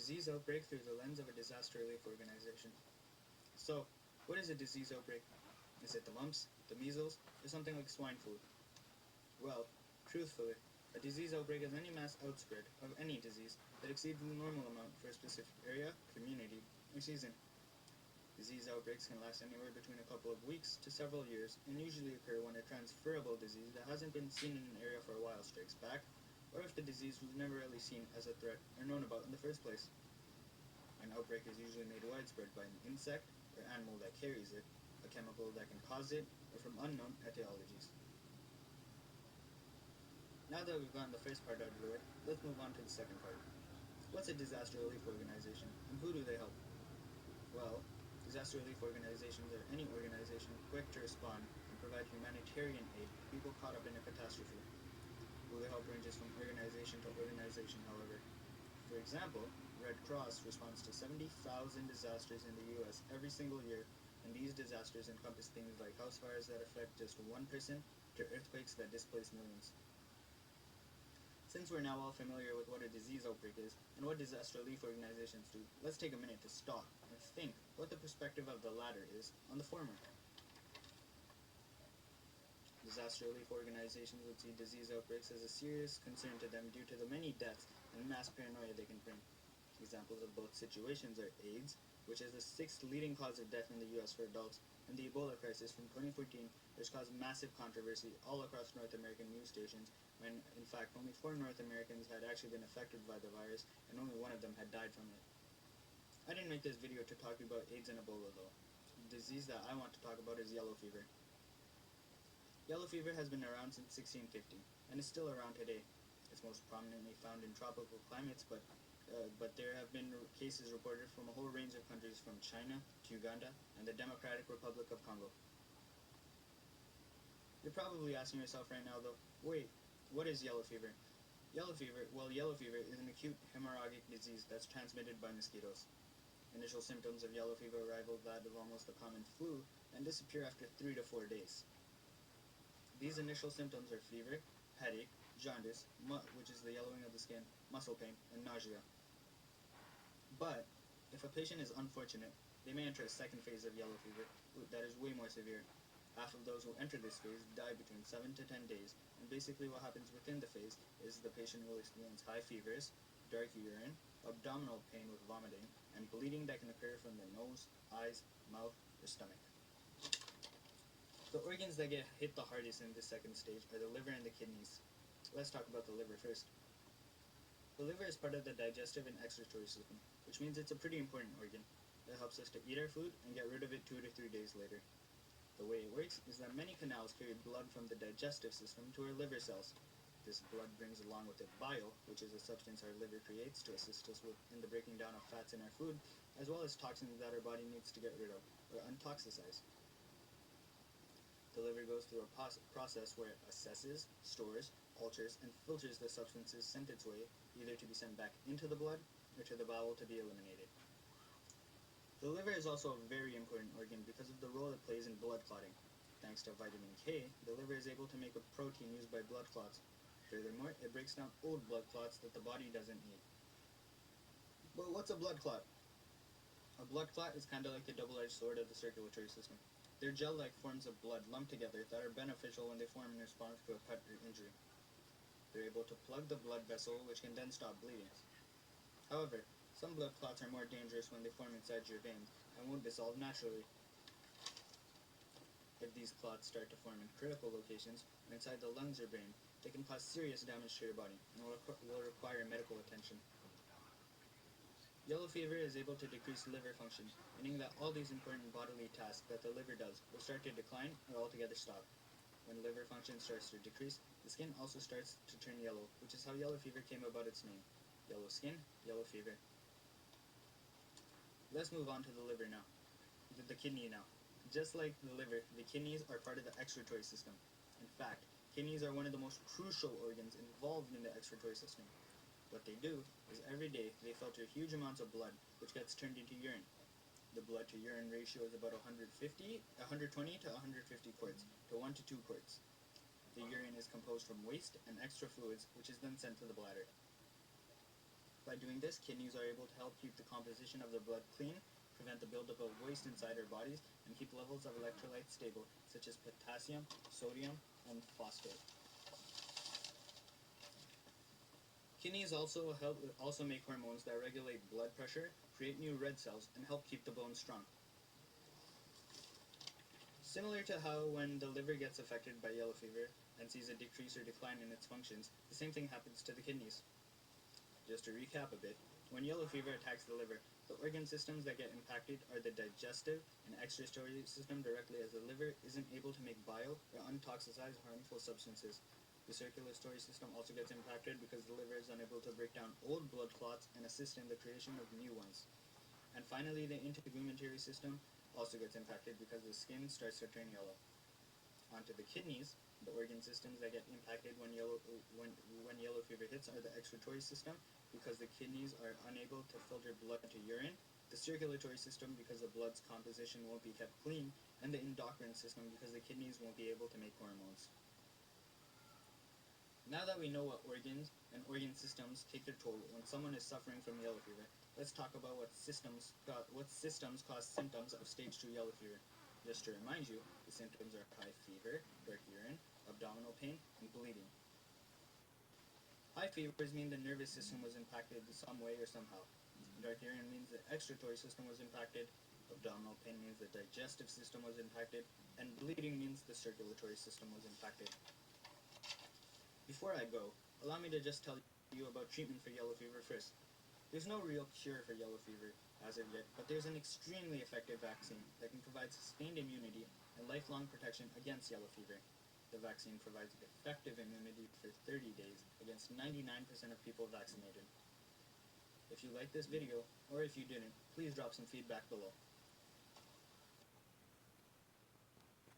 Disease outbreak through the lens of a disaster relief organization. So, what is a disease outbreak? Is it the mumps, the measles, or something like swine flu? Well, truthfully, a disease outbreak is any mass outspread of any disease that exceeds the normal amount for a specific area, community, or season. Disease outbreaks can last anywhere between a couple of weeks to several years and usually occur when a transferable disease that hasn't been seen in an area for a while strikes back, or if the disease was never really seen as a threat or known about in the first place. An outbreak is usually made widespread by an insect or animal that carries it, a chemical that can cause it, or from unknown etiologies. Now that we've gotten the first part out of the way, let's move on to the second part. What's a disaster relief organization, and who do they help? Well, disaster relief organizations are any organization quick to respond and provide humanitarian aid to people caught up in a catastrophe. Who they help ranges from organization to organization, however. For example, Red Cross responds to 70,000 disasters in the US every single year, and these disasters encompass things like house fires that affect just one person to earthquakes that displace millions. Since we're now all familiar with what a disease outbreak is and what disaster relief organizations do, let's take a minute to stop and think what the perspective of the latter is on the former. Disaster relief organizations would see disease outbreaks as a serious concern to them due to the many deaths and mass paranoia they can bring. Examples of both situations are AIDS, which is the sixth leading cause of death in the US for adults, and the Ebola crisis from 2014, which caused massive controversy all across North American news stations, when in fact only 4 North Americans had actually been affected by the virus, and only one of them had died from it. I didn't make this video to talk about AIDS and Ebola though. The disease that I want to talk about is yellow fever. Yellow fever has been around since 1650, and is still around today. It's most prominently found in tropical climates, but there have been cases reported from a whole range of countries from China to Uganda and the Democratic Republic of Congo. You're probably asking yourself right now though, wait, what is yellow fever? Yellow fever is an acute hemorrhagic disease that's transmitted by mosquitoes. Initial symptoms of yellow fever rival that of almost a common flu and disappear after 3 to 4 days. These initial symptoms are fever, headache, jaundice, which is the yellowing of the skin, muscle pain, and nausea. But, if a patient is unfortunate, they may enter a second phase of yellow fever that is way more severe. Half of those who enter this phase die between 7 to 10 days, and basically what happens within the phase is the patient will experience high fevers, dark urine, abdominal pain with vomiting, and bleeding that can occur from the nose, eyes, mouth, or stomach. The organs that get hit the hardest in this second stage are the liver and the kidneys. Let's talk about the liver first. The liver is part of the digestive and excretory system, which means it's a pretty important organ. It helps us to eat our food and get rid of it 2 to 3 days later. The way it works is that many canals carry blood from the digestive system to our liver cells. This blood brings along with it bile, which is a substance our liver creates to assist us in the breaking down of fats in our food, as well as toxins that our body needs to get rid of, or untoxicize. The liver goes through a process where it assesses, stores, alters, and filters the substances sent its way, either to be sent back into the blood or to the bowel to be eliminated. The liver is also a very important organ because of the role it plays in blood clotting. Thanks to vitamin K, the liver is able to make a protein used by blood clots. Furthermore, it breaks down old blood clots that the body doesn't need. But what's a blood clot? A blood clot is kind of like the double-edged sword of the circulatory system. They're gel-like forms of blood lumped together that are beneficial when they form in response to a cut or injury. They're able to plug the blood vessel, which can then stop bleeding. However, some blood clots are more dangerous when they form inside your veins and won't dissolve naturally. If these clots start to form in critical locations or inside the lungs or brain, they can cause serious damage to your body and will require medical attention. Yellow fever is able to decrease liver function, meaning that all these important bodily tasks that the liver does will start to decline or altogether stop. When liver function starts to decrease, the skin also starts to turn yellow, which is how yellow fever came about its name. Yellow skin, yellow fever. Let's move on to the liver now. The kidney now. Just like the liver, the kidneys are part of the excretory system. In fact, kidneys are one of the most crucial organs involved in the excretory system. What they do is every day they filter huge amounts of blood, which gets turned into urine. The blood to urine ratio is about 120 to 150 quarts, to 1 to 2 quarts. The urine is composed from waste and extra fluids, which is then sent to the bladder. By By doing this, kidneys are able to help keep the composition of the blood clean, prevent the buildup of waste inside our bodies, and keep levels of electrolytes stable, such as potassium, sodium, and phosphate. Kidneys also make hormones that regulate blood pressure, create new red cells, and help keep the bones strong. Similar to how when the liver gets affected by yellow fever and sees a decrease or decline in its functions, the same thing happens to the kidneys. Just to recap a bit, when yellow fever attacks the liver, the organ systems that get impacted are the digestive and excretory system directly, as the liver isn't able to make bile or untoxicize harmful substances. The circulatory system also gets impacted because the liver is unable to break down old blood clots and assist in the creation of new ones. And finally, the integumentary system also gets impacted because the skin starts to turn yellow. Onto the kidneys, the organ systems that get impacted when yellow fever hits are the excretory system, because the kidneys are unable to filter blood to urine, the circulatory system because the blood's composition won't be kept clean, and the endocrine system because the kidneys won't be able to make hormones. Now that we know what organs and organ systems take their toll when someone is suffering from yellow fever, let's talk about what systems cause symptoms of stage 2 yellow fever. Just to remind you, the symptoms are high fever, dark urine, abdominal pain, and bleeding. High fevers mean the nervous system was impacted in some way or somehow. Dark urine means the excretory system was impacted, abdominal pain means the digestive system was impacted, and bleeding means the circulatory system was impacted. Before I go, allow me to just tell you about treatment for yellow fever first. There's no real cure for yellow fever as of yet, but there's an extremely effective vaccine that can provide sustained immunity and lifelong protection against yellow fever. The vaccine provides effective immunity for 30 days against 99% of people vaccinated. If you liked this video, or if you didn't, please drop some feedback below.